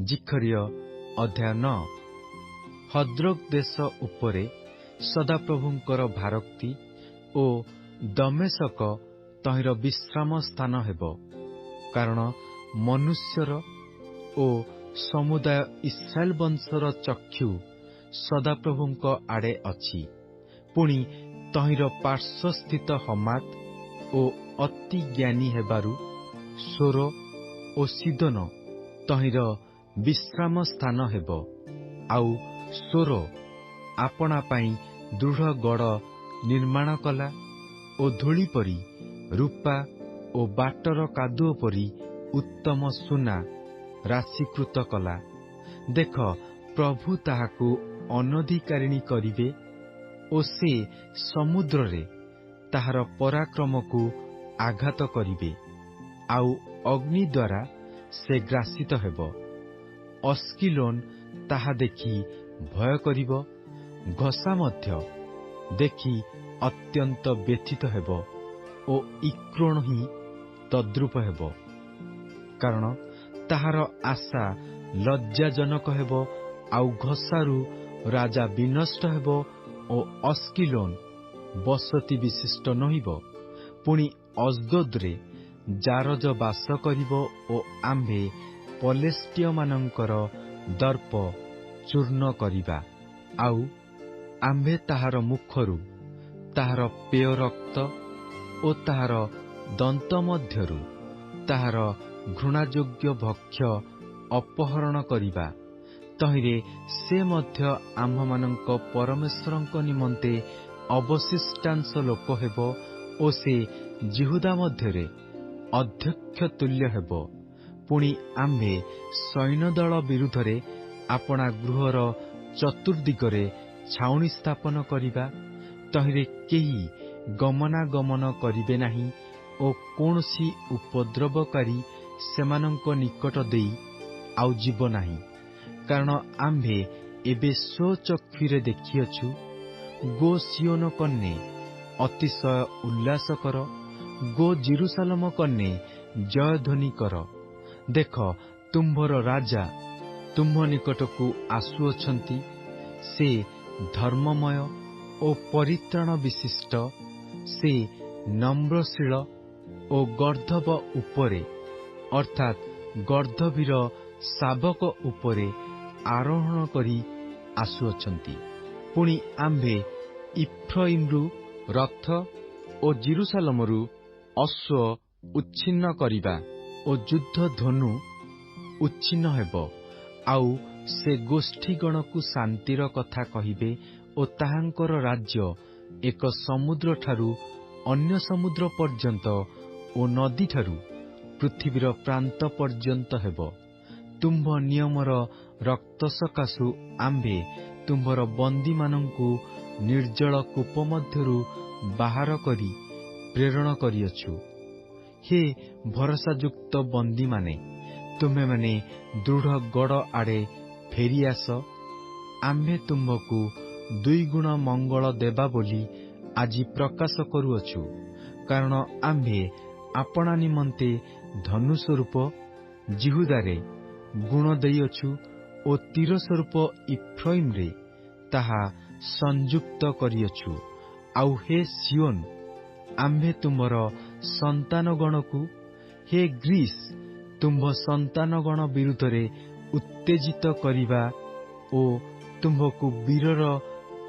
ଜିଖରୀୟ ଅଧ୍ୟାୟ 9। ହଦ୍ରକ୍ ଦେଶ ଉପରେ ସଦାପ୍ରଭୁଙ୍କର ଭାରୋକ୍ତି ଓ ଦମେଶକ ତହିଁର ବିଶ୍ରାମ ସ୍ଥାନ ହେବ। କାରଣ ମନୁଷ୍ୟର ଓ ସମୁଦାୟ ଇସ୍ରାଏଲ ବଂଶର ଚକ୍ଷୁ ସଦାପ୍ରଭୁଙ୍କ ଆଡ଼େ ଅଛି। ପୁଣି ତହିଁର ପାର୍ଶ୍ୱସ୍ଥିତ ହମାତ ଓ ଅତି ଜ୍ଞାନୀ ହେବାରୁ ସୋର ଓ ସିଦୋନ ତହିଁର ବିଶ୍ରାମ ସ୍ଥାନ ହେବ। ଆଉ ସୋର ଆପଣା ପାଇଁ ଦୃଢ଼ ଗଡ଼ ନିର୍ମାଣ କଲା ଓ ଧୂଳି ପରି ରୂପା ଓ ବାଟର କାଦୁଅ ପରି ଉତ୍ତମ ସୁନା ରାଶିକୃତ କଲା। ଦେଖ, ପ୍ରଭୁ ତାହାକୁ ଅନଧିକାରିଣୀ କରିବେ ଓ ସେ ସମୁଦ୍ରରେ ତାହାର ପରାକ୍ରମକୁ ଆଘାତ କରିବେ, ଆଉ ଅଗ୍ନି ଦ୍ୱାରା ସେ ଗ୍ରାସିତ ହେବ। ଅସ୍କିଲୋନ୍ ତାହା ଦେଖି ଭୟ କରିବ, ଘଷା ମଧ୍ୟ ଦେଖି ଅତ୍ୟନ୍ତ ବ୍ୟଥିତ ହେବ ଓ ଇକ୍ରୋନ ହିଁ ତଦ୍ରୂପ ହେବ। କାରଣ ତାହାର ଆଶା ଲଜ୍ଜାଜନକ ହେବ, ଆଉ ଘଷାରୁ ରାଜା ବିନଷ୍ଟ ହେବ ଓ ଅସ୍କିଲୋନ୍ ବସତି ବିଶିଷ୍ଟ ନହିବ। ପୁଣି ଅଶ୍ଦୋଦରେ ଜାରଜ ବାସ କରିବ ଓ ଆମ୍ଭେ ପଲେଷ୍ଟିୟମାନଙ୍କର ଦର୍ପ ଚୂର୍ଣ୍ଣ କରିବା। ଆଉ ଆମ୍ଭେ ତାହାର ମୁଖରୁ ତାହାର ପେୟ ରକ୍ତ ଓ ତାହାର ଦନ୍ତ ମଧ୍ୟରୁ ତାହାର ଘୃଣାଯୋଗ୍ୟ ଭକ୍ଷ୍ୟ ଅପହରଣ କରିବା। ତହିଁରେ ସେ ମଧ୍ୟ ଆମ୍ଭମାନଙ୍କ ପରମେଶ୍ୱରଙ୍କ ନିମନ୍ତେ ଅବଶିଷ୍ଟାଂଶ ଲୋକ ହେବ ଓ ସେ ଯିହୁଦା ମଧ୍ୟରେ ଅଧ୍ୟକ୍ଷ ତୁଲ୍ୟ ହେବ। ପୁଣି ଆମ୍ଭେ ସୈନ୍ୟଦଳ ବିରୁଦ୍ଧରେ ଆପଣା ଗୃହର ଚତୁର୍ଦ୍ଦିଗରେ ଛାଉଣି ସ୍ଥାପନ କରିବା। ତହିଁରେ କେହି ଗମନାଗମନ କରିବେ ନାହିଁ ଓ କୌଣସି ଉପଦ୍ରବକାରୀ ସେମାନଙ୍କ ନିକଟ ଦେଇ ଆଉ ଯିବ ନାହିଁ। କାରଣ ଆମ୍ଭେ ଏବେ ସ୍ୱଚକ୍ଷୁରେ ଦେଖିଅଛୁ। ଗୋ ସିଓନ କନ୍ୟା, ଅତିଶୟ ଉଲ୍ଲାସ କର, ଗୋ ଜେରୁସାଲେମ କନ୍ୟା, ଜୟଧ୍ୱନି କର। ଦେଖ, ତୁମ୍ଭର ରାଜା ତୁମ୍ଭ ନିକଟକୁ ଆସୁଅଛନ୍ତି। ସେ ଧର୍ମମୟ ଓ ପରିତ୍ରାଣ ବିଶିଷ୍ଟ। ସେ ନମ୍ରଶୀଳ ଓ ଗର୍ଦ୍ଦଭ ଉପରେ ଅର୍ଥାତ୍ ଗର୍ଦ୍ଦଭୀର ଶାବକ ଉପରେ ଆରୋହଣ କରି ଆସୁଅଛନ୍ତି। ପୁଣି ଆମ୍ଭେ ଇଫ୍ରାଇମ୍‌ରୁ ରଥ ଓ ଜେରୁସାଲେମରୁ ଅଶ୍ୱ ଉଚ୍ଛିନ୍ନ କରିବା ଓ ଯୁଦ୍ଧ ଧନୁ ଉଚ୍ଛିନ୍ନ ହେବ। ଆଉ ସେ ଗୋଷ୍ଠୀଗଣକୁ ଶାନ୍ତିର କଥା କହିବେ ଓ ତାହାଙ୍କର ରାଜ୍ୟ ଏକ ସମୁଦ୍ରଠାରୁ ଅନ୍ୟ ସମୁଦ୍ର ପର୍ଯ୍ୟନ୍ତ ଓ ନଦୀଠାରୁ ପୃଥିବୀର ପ୍ରାନ୍ତ ପର୍ଯ୍ୟନ୍ତ ହେବ। ତୁମ୍ଭ ନିୟମର ରକ୍ତ ସକାଶୁ ଆମ୍ଭେ ତୁମ୍ଭର ବନ୍ଦୀମାନଙ୍କୁ ନିର୍ଜଳ କୂପ ମଧ୍ୟରୁ ବାହାର କରି ପ୍ରେରଣ କରିଅଛୁ। ହେ ଭରସାଯୁକ୍ତ ବନ୍ଦୀମାନେ, ତୁମେମାନେ ଦୃଢ଼ ଗଡ଼ ଆଡ଼େ ଫେରିଆସ। ଆମ୍ଭେ ତୁମ୍ଭକୁ ଦୁଇଗୁଣ ମଙ୍ଗଳ ଦେବା ବୋଲି ଆଜି ପ୍ରକାଶ କରୁଅଛୁ। କାରଣ ଆମ୍ଭେ ଆପଣା ନିମନ୍ତେ ଧନୁ ସ୍ୱରୂପ ଯିହୁଦାରେ ଗୁଣ ଦେଇଅଛୁ ଓ ତୀର ସ୍ୱରୂପ ଇଫ୍ରାଇମ୍‌ରେ ତାହା ସଂଯୁକ୍ତ କରିଅଛୁ। ଆଉ ହେ ସିଓନ, ଆମ୍ଭେ ତୁମ୍ଭର ସନ୍ତାନଗଣକୁ, ହେ ଗ୍ରୀସ୍, ତୁମ୍ଭ ସନ୍ତାନଗଣ ବିରୁଦ୍ଧରେ ଉତ୍ତେଜିତ କରିବା ଓ ତୁମ୍ଭକୁ ବୀରର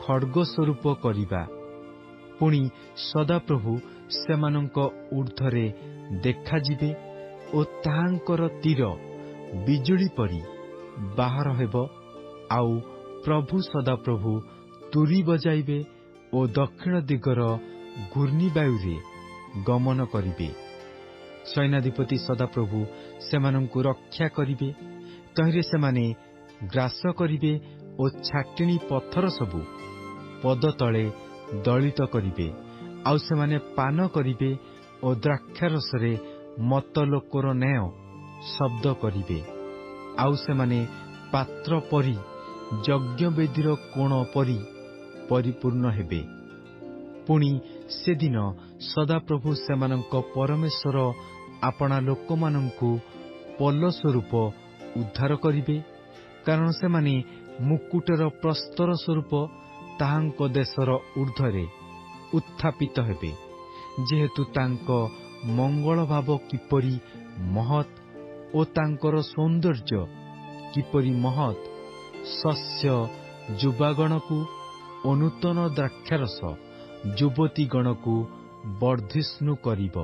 ଖଡ୍ଗ ସ୍ୱରୂପ କରିବା। ପୁଣି ସଦାପ୍ରଭୁ ସେମାନଙ୍କ ଊର୍ଦ୍ଧ୍ୱରେ ଦେଖାଯିବେ ଓ ତାହାଙ୍କର ତୀର ବିଜୁଳି ପରି ବାହାର ହେବ। ଆଉ ପ୍ରଭୁ ସଦାପ୍ରଭୁ ତୁରୀ ବଜାଇବେ ଓ ଦକ୍ଷିଣ ଦିଗର ଘୂର୍ଣ୍ଣିବାୟୁରେ ଗମନ କରିବେ। ସୈନ୍ୟାଧିପତି ସଦାପ୍ରଭୁ ସେମାନଙ୍କୁ ରକ୍ଷା କରିବେ। ତହିଁରେ ସେମାନେ ଗ୍ରାସ କରିବେ ଓ ଛାଟିଣୀ ପଥର ସବୁ ପଦତଳେ ଦଳିତ କରିବେ। ଆଉ ସେମାନେ ପାନ କରିବେ ଓ ଦ୍ରାକ୍ଷାରସରେ ମତ ଲୋକର ନ୍ୟାୟ ଶବ୍ଦ କରିବେ। ଆଉ ସେମାନେ ପାତ୍ର ପରି ଯଜ୍ଞବେଦୀର କୋଣ ପରି ପରିପୂର୍ଣ୍ଣ ହେବେ। ପୁଣି ସେଦିନ ସଦାପ୍ରଭୁ ସେମାନଙ୍କ ପରମେଶ୍ୱର ଆପଣା ଲୋକମାନଙ୍କୁ ପଲ ସ୍ୱରୂପ ଉଦ୍ଧାର କରିବେ, କାରଣ ସେମାନେ ମୁକୁଟର ପ୍ରସ୍ତର ସ୍ୱରୂପ ତାହାଙ୍କ ଦେଶର ଊର୍ଦ୍ଧ୍ୱରେ ଉତ୍ଥାପିତ ହେବେ। ଯେହେତୁ ତାଙ୍କ ମଙ୍ଗଳ ଭାବ କିପରି ମହତ୍ ଓ ତାଙ୍କର ସୌନ୍ଦର୍ଯ୍ୟ କିପରି ମହତ୍, ଶସ୍ୟ ଯୁବାଗଣକୁ ଓ ନୂତନ ଦ୍ରାକ୍ଷାରସ ଯୁବତୀଗଣକୁ ବର୍ଦ୍ଧିଷ୍ଣୁ କରିବ।